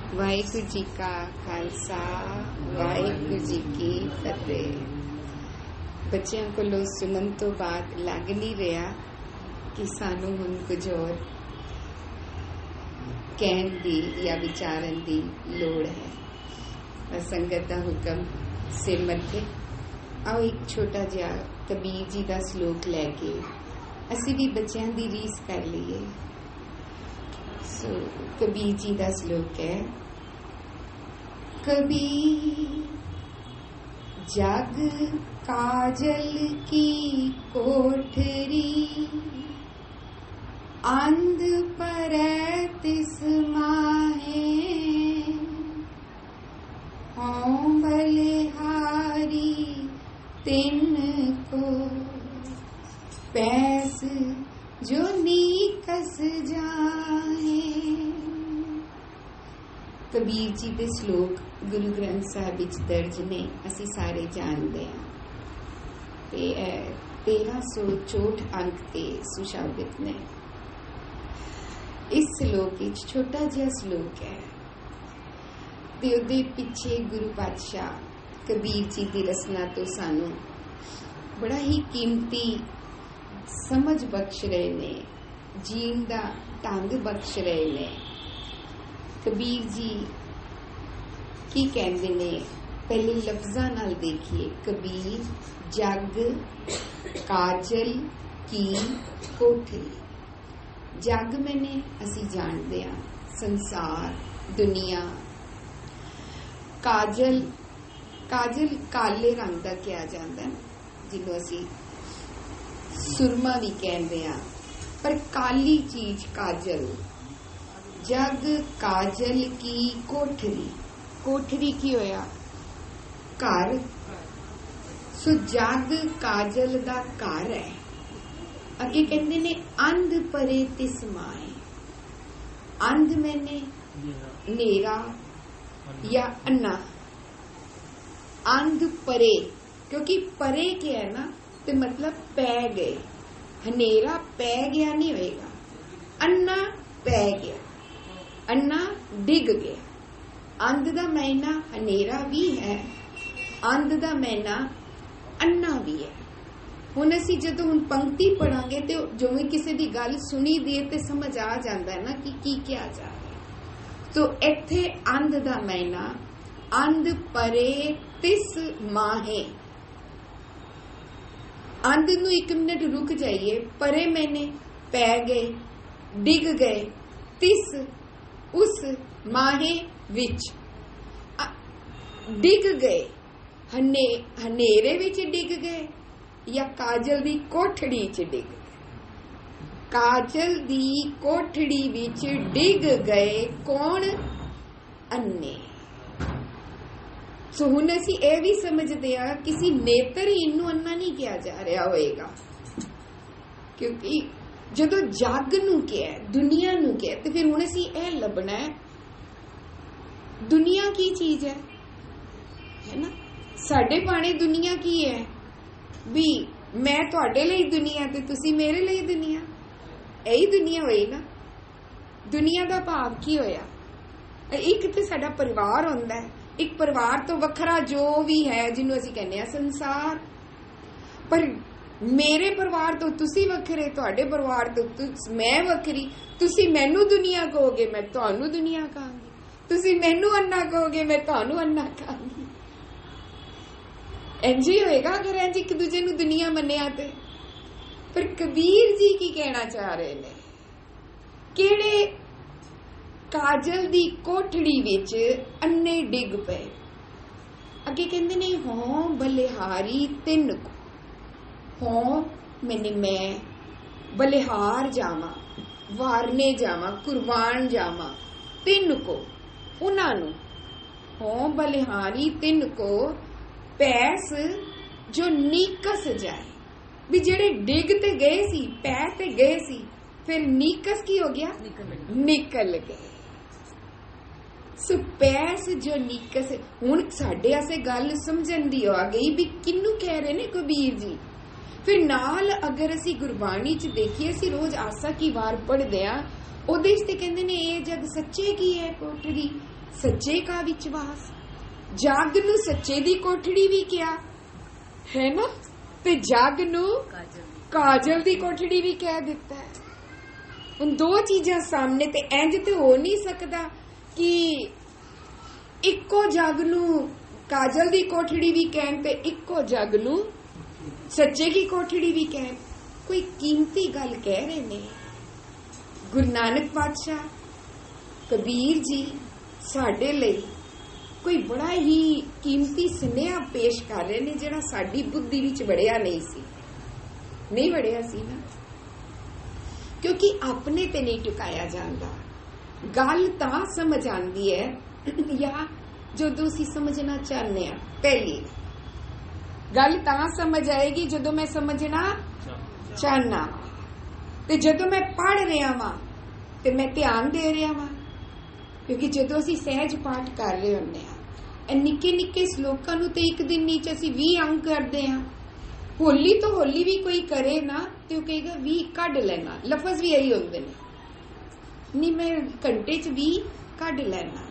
ਵਾਹਿਗੁਰੂ ਜੀ ਕਾ ਖਾਲਸਾ ਵਾਹਿਗੁਰੂ जी की फतेह। बच्चों को सुनन तो बाद लग नहीं रहा कि सानू हुण कुछ और कहन दी या विचारन दी लोड़ है। बस संगत का हुक्म सिर मथे आओ एक छोटा जिहा कबीर जी का श्लोक लैके असी भी बच्चों की रीस कर लीए। सो कबीर जी का श्लोक है, कबीर जग काजल की कोठरी अंध पर तिस माहे हों बलिहारी तिन को पैस जो नीकस जाए। कबीर जी के श्लोक गुरु ग्रंथ साहिब विच दर्ज ने, असी सारे जानते हैं। 1364 अंक ते सुशोभित ने। इस श्लोक विच छोटा जिहा श्लोक है ते उहदे पिछे गुरु पातशाह कबीर जी की रचना तो सानू बड़ा ही कीमती समझ बख्श रहे ने, जीण दा ढंग बख्श रहे ने। कबीर जी की कहते ने, पहले लफ्जां नाल देखिए। कबीर जग काजल की कोठरी। जग मैंने असी जानते हैं संसार दुनिया। काजल काजल काले रंग का किया जाता है जिन्हों असी सुरमा भी कहते हैं, पर काली चीज काजल। जग काजल की कोठरी। कोठरी की होया घर। सो जग काजल दा घर है। अगे कहते ने अंध परे तिस माए। अंध मैंने नेरा या अन्ना। अंध परे, क्योंकि परे क्या है ना, तो मतलब पै गए। हनेरा पै गया नहीं होएगा, अन्ना पै गया, अन्ना डिग गया। अंध दा मैना हनेरा भी है, अंध दा मैना अन्ना भी है। हुण असी जदों हुण पंक्ति पढ़ांगे तो जिवें किसी दी गल सुनी दे ते समझ आ जाता है ना कि की क्या जा रहा है। तो इत्थे अंध दा मैना अंध परे तिस माहे। अंध नूं एक मिनट रुक जाइए। परे मैंने पै गए, डिग गए, तिस उस माहे विच डिग गए। हनेरे विच डिग गए या काजल दी कोठड़ी च डिग गए। काजल दी कोठड़ी विच डिग गए कौन? अन्ने। सो हुण असी यह भी समझते हैं किसी नेत्रहीन नूं अन्ना नहीं किया जा रहा होएगा, क्योंकि जदों जग नूं किया दुनिया नूं किया तो फिर हुण असी यह लभना है दुनिया की चीज है ना। साडे भाणे दुनिया की है भी मैं तुहाडे लई दुनिया ते तुसी मेरे लई दुनिया। यही दुनिया होई ना। दुनिया दा भाव की होया? एक तो साडा परिवार हुंदा है, एक परिवार तो वखरा जो भी है जिन्हों असी कहने हैं संसार। पर मेरे परिवार तो तुसी वखरे, तुहाडे परिवार तो मैं वखरी। तुसी मैनू दुनिया कहोगे, मैं तुहानू दुनिया कहांगी। तुसी मैनू अन्ना कहोगे, मैं तुहानू अन्ना कहांगी। इंज ही होएगा अगर इंज एक दूजे नू दुनिया मन्निया ते। पर कबीर जी की कहना चाह रहे ने, केड़े काजल दी कोठड़ी विच अन्ने डिग पे। अगे कहंदे ने हों बलिहारी तिन को। हों मैंने मैं बलिहार जावा, वारने जावा, कुर्बान जावा, तिन को उन्हां नूं। हों बलिहारी तिन को पैस जो नीकस जाए। भी जेड़े डिग ते गए सी, पै ते गए सी, फिर नीकस की हो गया? निकल गए। सो पैस जो नीकस। हुण साडे आसे गल समझण दी आ गई भी किन्नू कह रहे ने कबीर जी। फिर नाल अगर असी गुरबाणी च देखिए, असी रोज आसा की वार पढ़दे आ, ਉਹਦੇ ਤੇ ਕਹਿੰਦੇ ਨੇ ਇਹ ਜਗ ਸੱਚੇ ਕੀ ਹੈ ਕੋਠੜੀ, सच्चे का विश्वास, जग नूं सच्चे दी कोठड़ी भी किया है ना, ते जग नूं काजल दी कोठड़ी भी कह दिता है। उन दो चीजां सामने, ते इंज ते हो नहीं सकता कि इक्को जग नूं काजल दी कोठड़ी भी कहन ते इक्को जग नूं सच्चे की कोठड़ी भी कहन। कोई कीमती गल कह रहे ने गुरु नानक पातशाह, कबीर जी साडे लई कोई बड़ा ही कीमती सुनेहा पेश कर रहे ने, जिहड़ा साडी बुद्धि विच वड़िया नहीं वड़िया सी ना, क्योंकि अपने ते नहीं टुकाया जाता। गल तां समझ आंदी है या जदों असीं समझना चाहते हैं। पहली गल तां समझ आएगी जदों मैं समझना चाहना, ते जदों मैं पढ़ रहा वां ते मैं ध्यान दे रहा वां। क्योंकि जदों असीं सहज पाठ कर रहे हुंदे आ, निक्के निक्के श्लोकां नूं ते एक दिन नीच असीं 20 अंक करदे आ। होली तो होली भी कोई करे ना ते ओह कहेगा 20 कढ लेना, लफज भी यही होंदे ने, नहीं मैं घंटे च 20 कढ लेना।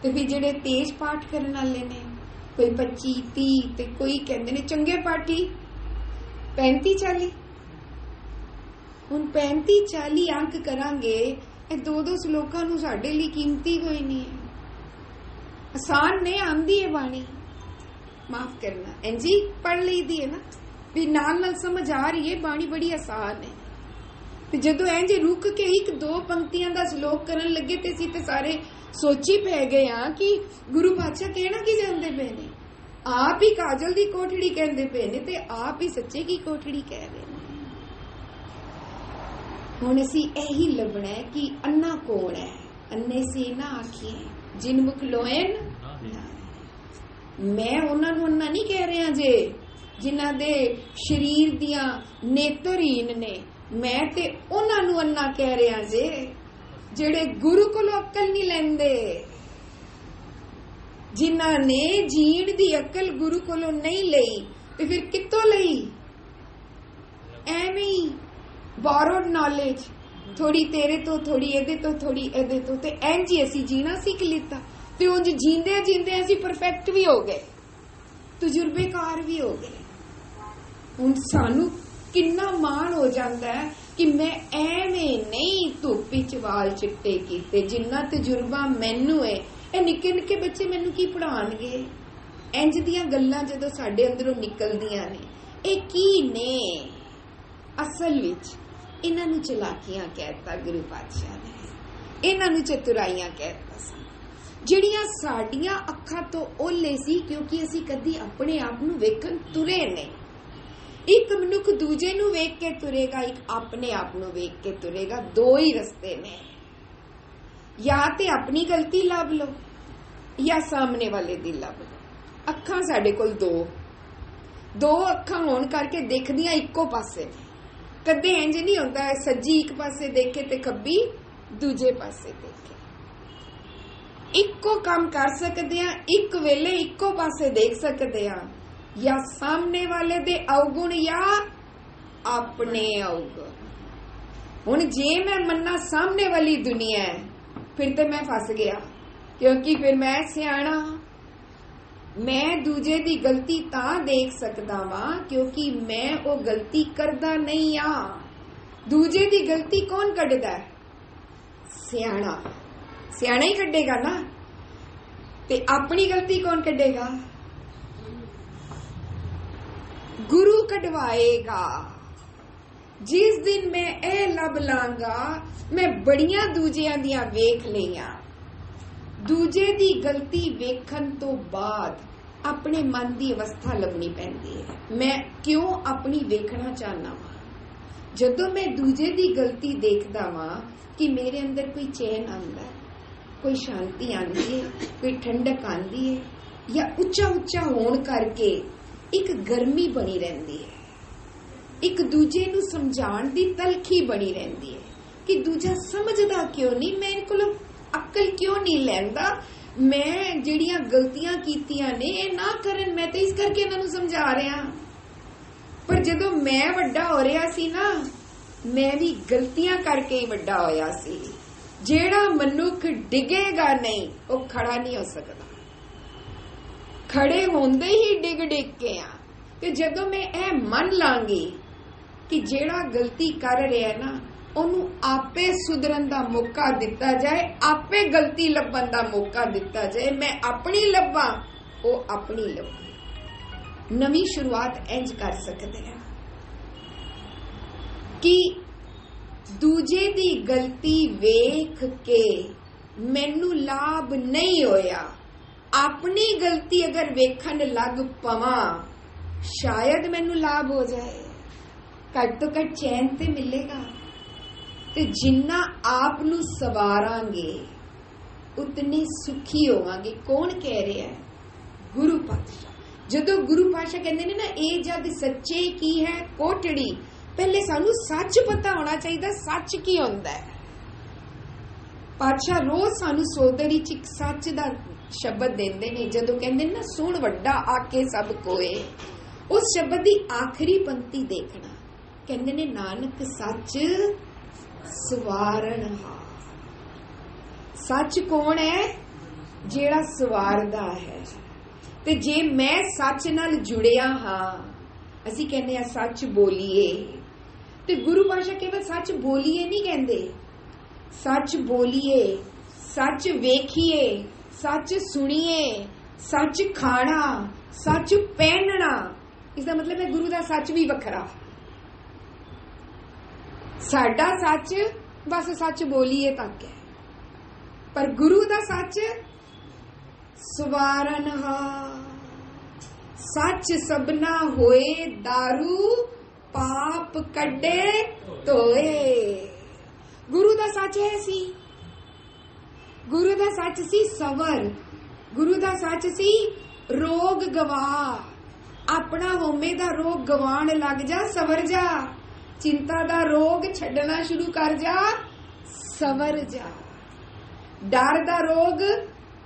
ते फिर जिहड़े तेज पाठ करन वाले ने कोई 25 30 ते कोई कहंदे ने चंगे पाठी 35 40। हुण 35 40 अंक करांगे, ਇਹ दो श्लोकां नूं साडे लई कीमती कोई नहीं है। आसान ने आंदी है बाणी, माफ करना इंजी पढ़ ली दी है ना, भी नाल समझ आ रही है, बाणी बड़ी आसान है। ते जदों इंज रुक के एक दो पंक्तियां दा श्लोक करन लगे ते असीं ते सारे सोची पै गए हां कि गुरु पातशाह कहना की जांदे पे ने। आप ही काजल दी कोठड़ी कहंदे पे ने ते आप ही सच्चे की कोठड़ी कह रहे ने। हुण असीं यही लभना है कि अन्ना कौन है। अन्ने से ना आखिए जिन मुख लोएन, मैं उन्हां नूं अन्ना नहीं कह रहा जे जिन्हां दे शरीर दियां नेत्रहीन ने, मैं ते उन्हां नूं अन्ना कह रहा जे ਜਿਹੜੇ गुरु कोलों अकल नहीं लेंदे, जिन्हां ने जीण दी अकल गुरु कोलों नहीं लई ते फिर कित्तों लई? एवें ही बोरोड नॉलेज, थोड़ी तेरे तो थोड़ी एदे तो थोड़ी एदे तो, ते इंज ही असीं जीना सीख लिता ते उंज जींदे जींदे असीं परफेक्ट भी हो गए, तजुर्बेकार भी हो गए। हुण सानू किन्ना मान हो जाता है कि मैं एवें नहीं धुप विच वाल चिट्टे कीते, जिन्ना तजुर्बा मैनू है। ये निक्के निक्के बच्चे मैनू की पढ़ाणगे? इंज दियां गल्लां जदों साडे अंदरों निकलदियां ने, ये की ने? असल विच इन्हां नूं चलाकियां कहता गुरु पातशाह ने, इन्हां नूं चतुराइयां कहता सी, जिहड़ियां साडीआं अखां तो ओले सी, क्योंकि असीं कदी अपने आप नूं वेखण तुरे नहीं। एक मनुख दूजे नूं वेख के तुरेगा, एक अपने आप नूं वेख के तुरेगा। दो ही रस्ते ने, या ते अपनी गलती लभ लो या सामने वाले दी लभ लो। अखां साडे कोल दो अखां होण करके देखदियां इक्को पासे ने। कदे इंज नहीं होंदा सज्जी एक पासे देखे ते खब्बी दूजे पासे देखे। इक्को काम कर सकदे आ, एक वेले इक्को पासे देख सकदे आ, या सामने वाले दे अवगुण या अपने अवगुण। हुण जे मैं मन्ना सामने वाली दुनिया है, फिर तो मैं फस गया, क्योंकि फिर मैं सियाणा। मैं दूजे दी गलती तां देख सकदा वां क्योंकि मैं वो गलती करदा नहीं आ। दूजे दी गलती कौन कढदा है? सियाणा। सियाणा ही कढेगा ना, ते अपनी गलती कौन कढेगा? गुरु कढवाएगा। जिस दिन मैं ए लभ लांगा, मैं बड़ियां दूजियां दियां वेख लियां। दूजे दी गलती वेखण तो बाद अपने मन की अवस्था लभनी पैंदी है। मैं क्यों अपनी वेखना चाहना वा? जदों मैं दूजे दी गलती देखदा वां कि मेरे अंदर कोई चैन आंदा है, कोई शांति आंदी है, कोई ठंडक आंदी है, या उच्चा उच्चा होण करके एक गर्मी बनी रहंदी है, एक दूजे नूं समझाण दी तलखी बनी रहंदी है कि दूजा समझदा क्यों नहीं, मेरे कोलों अकल क्यों नहीं लैंदा, मैं जिहड़ियां गलतियां कीतियां ने ये ना करन, मैं तो इस करके इन्हां नूं समझा रहा। पर जदों मैं वड्डा हो रहा सी ना, मैं भी गलतियां करके ही वड्डा होया सी। ਜਿਹੜਾ ਮਨੁੱਖ ਡਿੱਗੇਗਾ ਨਹੀਂ ਉਹ ਖੜਾ ਨਹੀਂ ਹੋ ਸਕਦਾ। ਖੜੇ ਹੁੰਦੇ ਹੀ ਡਿੱਗ ਡਿੱਗ ਕੇ ਆ। ਤੇ ਜਦੋਂ ਮੈਂ ਇਹ ਮੰਨ ਲਾਂਗੀ ਕਿ ਜਿਹੜਾ ਗਲਤੀ ਕਰ ਰਿਹਾ ਨਾ ਉਹਨੂੰ ਆਪੇ ਸੁਧਰਨ ਦਾ ਮੌਕਾ ਦਿੱਤਾ ਜਾਏ, ਆਪੇ ਗਲਤੀ ਲੱਭਣ ਦਾ ਮੌਕਾ ਦਿੱਤਾ ਜਾਏ, ਮੈਂ ਆਪਣੀ ਲੱਭਾਂ ਉਹ ਆਪਣੀ ਲੱਭੇ। ਨਵੀਂ ਸ਼ੁਰੂਆਤ ਇੰਜ ਕਰ ਸਕਦੇ ਆ ਕਿ ਦੂਜੇ ਦੀ ਗਲਤੀ ਵੇਖ ਕੇ ਮੈਨੂੰ ਲਾਭ ਨਹੀਂ ਹੋਇਆ, ਆਪਣੀ ਗਲਤੀ ਅਗਰ ਵੇਖਣ ਲੱਗ ਪਵਾਂ ਸ਼ਾਇਦ ਮੈਨੂੰ ਲਾਭ ਹੋ ਜਾਏ, ਘੱਟ ਤੋਂ ਘੱਟ ਚੈਨ ਤੇ ਮਿਲੇਗਾ। ਤੇ ਜਿੰਨਾ ਆਪ ਨੂੰ ਸਵਾਰਾਂਗੇ ਉਤਨੇ ਸੁਖੀ ਹੋਵਾਂਗੇ। ਕੌਣ ਕਹਿ ਰਿਹਾ ਹੈ? ਗੁਰੂ ਪਾਤਸ਼ਾਹ। ਜਦੋਂ ਗੁਰੂ ਪਾਤਸ਼ਾਹ ਕਹਿੰਦੇ ਨੇ ਨਾ ਇਹ ਜਦ ਸੱਚੇ ਕੀ ਹੈ ਕੋਟੜੀ, ਪਹਿਲੇ ਸਾਨੂੰ ਸੱਚ ਪਤਾ ਹੋਣਾ ਚਾਹੀਦਾ ਸੱਚ ਕੀ ਹੁੰਦਾ ਹੈ। ਪਾਤਸ਼ਾਹ ਰੋਜ਼ ਸਾਨੂੰ ਸੋਦਰੀ ਚ ਇੱਕ ਸੱਚ ਦਾ ਸ਼ਬਦ ਦਿੰਦੇ ਨੇ। ਜਦੋਂ ਕਹਿੰਦੇ ਨੇ ਨਾ ਸੁਣ ਵੱਡਾ ਆਕੇ ਸਭ ਕੋਏ, ਉਸ ਸ਼ਬਦ ਦੀ ਆਖਰੀ ਪੰਕਤੀ ਦੇਖਣਾ, ਕਹਿੰਦੇ ਨੇ ਨਾਨਕ ਸੱਚ ਸਵਾਰਨ ਹਾ। ਸੱਚ ਕੌਣ ਹੈ? ਜਿਹੜਾ ਸਵਾਰਦਾ ਹੈ। ਤੇ ਜੇ ਮੈਂ ਸੱਚ ਨਾਲ ਜੁੜਿਆ ਹਾਂ, ਅਸੀਂ ਕਹਿੰਦੇ ਆ ਸੱਚ ਬੋਲੀਏ, ਤੇ ਗੁਰੂ ਪਾਤਸ਼ਾਹ ਕੇਵਲ ਸੱਚ ਬੋਲੀਏ ਨਹੀਂ ਕਹਿੰਦੇ, ਸੱਚ ਬੋਲੀਏ, ਸੱਚ ਵੇਖੀਏ, ਸੱਚ ਸੁਣੀਏ, ਸੱਚ ਖਾਣਾ, ਸੱਚ ਪਹਿਨਣਾ। ਇਸ ਦਾ ਮਤਲਬ ਹੈ ਗੁਰੂ ਦਾ ਸੱਚ ਵੀ ਵੱਖਰਾ। ਸਾਡਾ ਸੱਚ ਬਸ ਸੱਚ ਬੋਲੀਏ ਤੱਕ ਹੈ, ਪਰ ਗੁਰੂ ਦਾ ਸੱਚ ਸਵਾਰਨ ਹਾ। ਸੱਚ ਸਭਨਾ ਹੋਏ ਦਾਰੂ, ਪਾਪ ਕੱਢੇ ਧੋਏ। ਗੁਰੂ ਦਾ ਸੱਚ ਹੈ ਸੀ, ਗੁਰੂ ਦਾ ਸੱਚ ਸੀ ਸਵਰ, ਗੁਰੂ ਦਾ ਸੱਚ ਸੀ ਰੋਗ ਗਵਾ। ਆਪਣਾ ਹੋਮੇ ਦਾ ਰੋਗ ਗਵਾਣ ਲੱਗ ਜਾ, ਸਵਰ ਜਾ। ਚਿੰਤਾ ਦਾ ਰੋਗ ਛੱਡਣਾ ਸ਼ੁਰੂ ਕਰ ਜਾ, ਸਵਰ ਜਾ। ਡਰ ਦਾ ਰੋਗ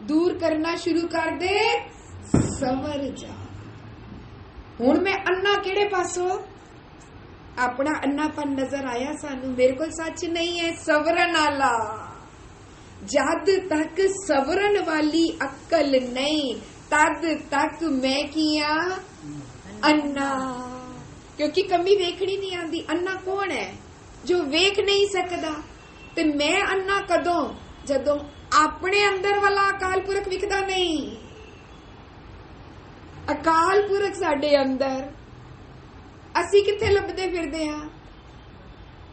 ਦੂਰ ਕਰਨਾ ਸ਼ੁਰੂ ਕਰ ਦੇ, ਸਵਰ ਜਾ। ਹੁਣ ਮੈਂ ਅੰਨਾ ਕਿਹੜੇ ਪਾਸੋਂ? ਆਪਣਾ ਅੰਨਾਪਨ ਨਜ਼ਰ ਆਇਆ ਸਾਨੂੰ, ਮੇਰੇ ਕੋਲ ਸੱਚ ਨਹੀਂ ਹੈ ਸਵਰਨ ਵਾਲਾ। ਜਦ ਤੱਕ ਸਵਰਨ ਵਾਲੀ ਅਕਲ ਨਹੀਂ ਤਦ ਤੱਕ ਮੈਂ ਕੀਆ ਅੰਨਾ। ਕਿਉਂਕਿ ਕਮੀ ਵੇਖਣੀ ਨਹੀਂ ਆਉਂਦੀ। ਅੰਨਾ ਕੌਣ ਹੈ? ਜੋ ਵੇਖ ਨਹੀਂ ਸਕਦਾ। ਤੇ ਮੈਂ ਅੰਨਾ ਕਦੋਂ? ਜਦੋਂ ਆਪਣੇ ਅੰਦਰ ਵਾਲਾ ਅਕਾਲ ਪੁਰਖ ਵਿਖਦਾ ਨਹੀਂ। ਅਕਾਲ ਪੁਰਖ ਸਾਡੇ ਅੰਦਰ, ਅਸੀਂ ਕਿੱਥੇ ਲੱਭਦੇ ਫਿਰਦੇ ਆ?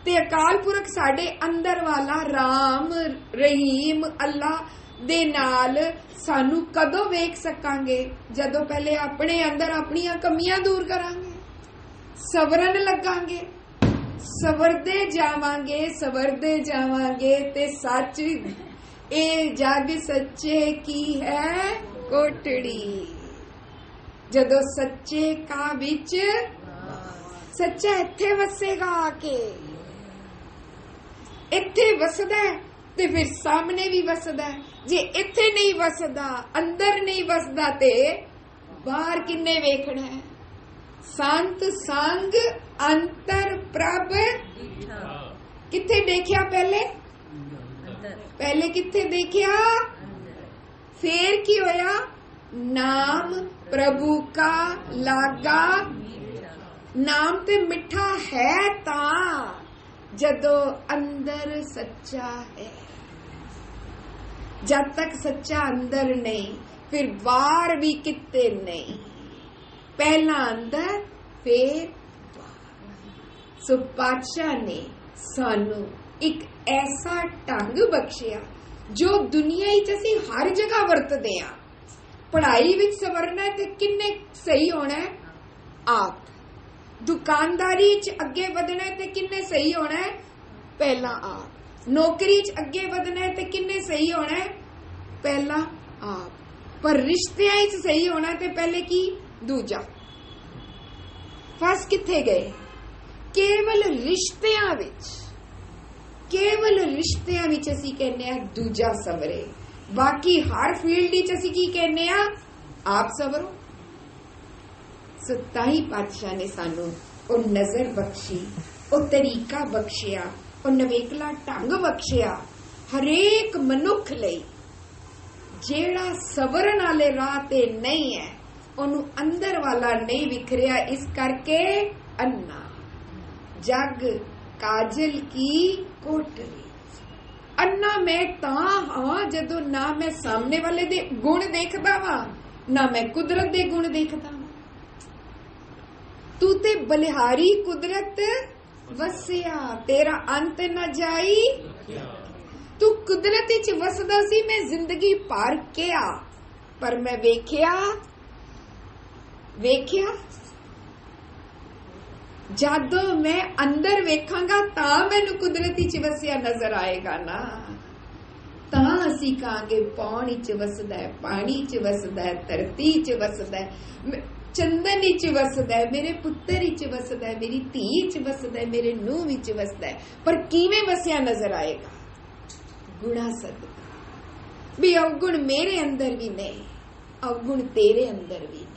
ਤੇ ਅਕਾਲ ਪੁਰਖ ਸਾਡੇ ਅੰਦਰ ਵਾਲਾ ਰਾਮ, ਰਹੀਮ, ਅੱਲਾ ਦੇ ਨਾਲ ਸਾਨੂੰ ਕਦੋਂ ਵੇਖ ਸਕਾਂਗੇ? ਜਦੋਂ ਪਹਿਲੇ ਆਪਣੇ ਅੰਦਰ ਆਪਣੀਆਂ ਕਮੀਆਂ ਦੂਰ ਕਰਾਂਗੇ, ਸਵਰਨ ਲੱਗਾਂਗੇ। ਸਵਰਦੇ ਜਾਵਾਂਗੇ, ਸਵਰਦੇ ਜਾਵਾਂਗੇ ਤੇ ਸੱਚ ਇਹ ਜਗ ਸੱਚੇ ਕੀ ਹੈ ਕੋਟੜੀ। ਜਦੋਂ ਸੱਚੇ ਕਾ ਵਿੱਚ ਸੱਚਾ ਇੱਥੇ ਵਸੇਗਾ ਆ ਕੇ, ਇੱਥੇ ਵਸਦਾ ਤੇ ਫਿਰ ਸਾਹਮਣੇ ਵੀ ਵਸਦਾ। ਜੇ ਇੱਥੇ ਨਹੀਂ ਵਸਦਾ, ਅੰਦਰ ਨਹੀਂ ਵਸਦਾ ਤੇ ਬਾਹਰ ਕਿੰਨੇ ਵੇਖਣਾ ਹੈ? ਸੰਤ ਸੰਗ ਅੰਤਰ ਪ੍ਰਭ ਕਿੱਥੇ ਦੇਖਿਆ? ਪਹਿਲੇ ਕਿੱਥੇ ਦੇਖਿਆ? ਫੇਰ ਕੀ ਹੋਇਆ? ਨਾਮ ਪ੍ਰਭੂ ਕਾ ਲਾਗਾ। ਨਾਮ ਤੇ ਮਿੱਠਾ ਹੈ ਤਾਂ ਜਦੋਂ ਅੰਦਰ ਸੱਚਾ ਹੈ। ਜਦ ਤੱਕ ਸੱਚਾ ਅੰਦਰ ਨਹੀਂ ਫਿਰ ਬਾਹਰ ਵੀ ਕਿਤੇ ਨਹੀਂ। ਪਹਿਲਾਂ ਅੰਦਰ ਫਿਰ ਬਾਹਰ। ਸੋ ਪਾਤਸ਼ਾਹ ਨੇ ਸਾਨੂੰ ਇੱਕ ਐਸਾ ਢੰਗ ਬਖਸ਼ਿਆ ਜੋ ਦੁਨੀਆ ਵਿੱਚ ਅਸੀਂ ਹਰ ਜਗ੍ਹਾ ਵਰਤਦੇ ਹਾਂ। ਪੜ੍ਹਾਈ ਵਿੱਚ ਸਵਰਨਾ ਤੇ ਕਿੰਨੇ ਸਹੀ ਹੋਣਾ ਹੈ? ਆਪ। ਦੁਕਾਨਦਾਰੀ ਚ ਅੱਗੇ ਵਧਣਾ ਤੇ ਕਿੰਨੇ ਸਹੀ ਹੋਣਾ ਹੈ? ਪਹਿਲਾਂ ਆਪ। ਨੌਕਰੀ ਚ ਅੱਗੇ ਵਧਣਾ ਤੇ ਕਿੰਨੇ ਸਹੀ ਹੋਣਾ ਹੈ? ਪਹਿਲਾਂ ਆਪ। ਪਰ ਰਿਸ਼ਤਿਆਂ ਵਿੱਚ ਸਹੀ ਹੋਣਾ ਤੇ ਪਹਿਲੇ ਕੀ? ਦੂਜਾ। ਫਸ ਕਿੱਥੇ ਗਏ? ਕੇਵਲ ਰਿਸ਼ਤਿਆਂ ਵਿੱਚ। ਕੇਵਲ ਰਿਸ਼ਤਿਆਂ ਵਿੱਚ ਅਸੀਂ ਕਹਿੰਦੇ ਆ ਦੂਜਾ ਸਵਰੇ। ਬਾਕੀ ਹਰ ਫੀਲਡ ਵਿੱਚ ਅਸੀਂ ਕੀ ਕਹਿੰਦੇ ਆ? ਆਪ ਸਵਰੋ। ਸਤਾਈ ਪਾਤਸ਼ਾਹ ਨੇ ਸਾਨੂੰ ਉਹ ਨਜ਼ਰ ਬਖਸ਼ੀ, ਉਹ ਤਰੀਕਾ ਬਖਸ਼ਿਆ, ਉਹ ਨਵੇਕਲਾ ਢੰਗ ਬਖਸ਼ਿਆ हरेक मनुख लई जेड़ा सवरन वाले राह ते नहीं है ओनू अंदर वाला नहीं विखरिया, इस करके अन्ना जग काजल की कोठरी। अन्ना मैं तां हाँ जदों ना मैं सामने वाले दे गुण देखदा वा ना मैं कुदरत दे गुण देखदा। तू ते बलिहारी कुदरत वसिया, तेरा अंत न जाई। तू कुदरत विच वसदा सी, मैं जिंदगी पार किया, पर मैं वेख्या जदों मैं अंदर वेखांगा तां मैनू कुदरत विच वसिया नजर आएगा ना। तां असी कहांगे पौन विच वसदा है, पानी च वसदा है, धरती च वसदा है, चंदन विच वसदा है, मेरे पुत्तर विच वसदा है, मेरी धी विच वसदा है, मेरे नूह विच वसदा है। पर किवें वसिया नजर आएगा? गुणा सदका। भी अवगुण मेरे अंदर भी नहीं, अवगुण तेरे अंदर भी नहीं।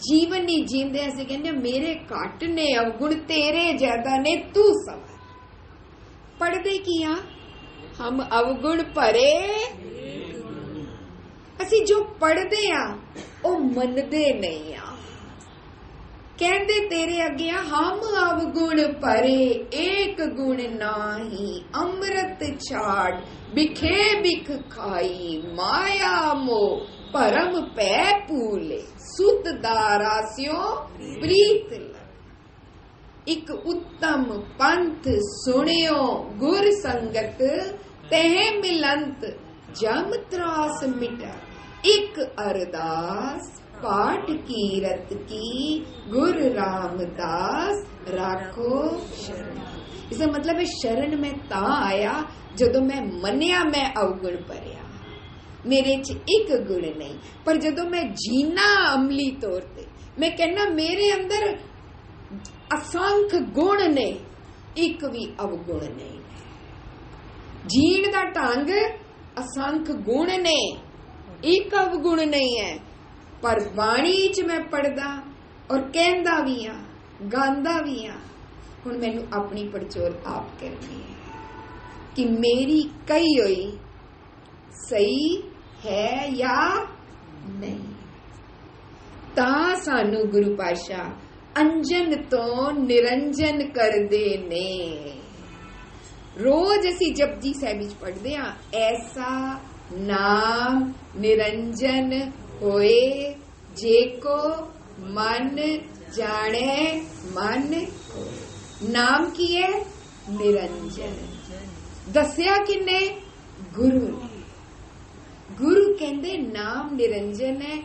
जीवन नहीं जींदे ऐसे कहने मेरे घट ने, अवगुण तेरे ज्यादा ने, तू सवर। पढ़दे की हाँ? हम अवगुण भरे। असी जो पढ़दे आ ओ मनदे नहीं आ। कहंदे तेरे अगे हम अवगुण भरे, एक गुण नाही अमृत छाड़, बिखे बिख खाई माया मोह, परम पै पूले सुत दारास्यो प्रीत लग। एक उत्तम पंथ सुनियो गुर संगत, तह मिलंत जम त्रास मिटा। एक अरदास पाठ कीरत की, गुर रामदास राखो शरण। इसका मतलब है शरण में ता आया जदों मैं मनिया मैं अवगुण भरिया, मेरे च एक गुण नहीं। पर जदों मैं जीना अमली तौर ते, मैं कहना मेरे अंदर असंख्य गुण ने, एक भी अवगुण नहीं। जीण दा ढंग असंख्य गुण ने, एक अवगुण नहीं है। पर बाणी च मैं पढ़दा और कहंदा भी हाँ, गांदा भी हाँ। हुण मैनू अपनी पड़चोल आप करनी है कि मेरी कही हुई सही है या नहीं। ता सानू गुरु पातशाह अंजन तो निरंजन करदे ने। रोज असी जपजी साहिब विच पढ़दे हां, ऐसा नाम निरंजन होए जेको मन जाने मन को। नाम की है निरंजन। दसिया किन्ने? गुरु ने। गुरु कहंदे नाम निरंजन है।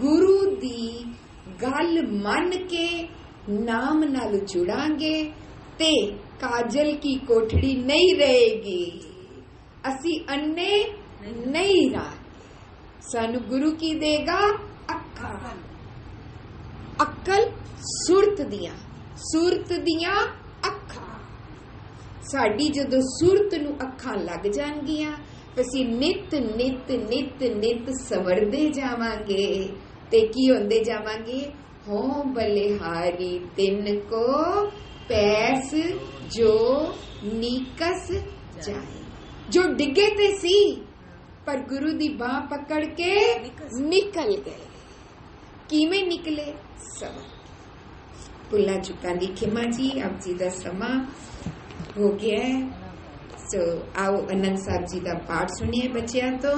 गुरु दी गल मन के नाम नाल जुड़ांगे ते काजल की कोठड़ी नहीं रहेगी, असी अन्ने नहीं रहांगे। सानू गुरु की देगा अक्ल। अक्ल सुरत दियां अखां। साडी जदों सुरत नू अखां लग जाणगियां, असी नित नित नित नित सवरदे जावांगे ते की होंदे जावांगे। हो बलिहारी तिन को पैस जो नीकस जाए। जो डिगे ते सी पर गुरु दी बाह पकड़ के निकल गए। किवें निकले? सबर। भुल्लां चुकां दी खिमा जी। आप जी दा समा हो गया है, सो आओ आनंद साहब जी दा पाठ सुनिए बच्चियां तो।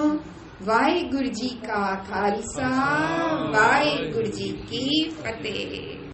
वाहिगुरु जी का खालसा, वाहिगुरु जी की फतेह।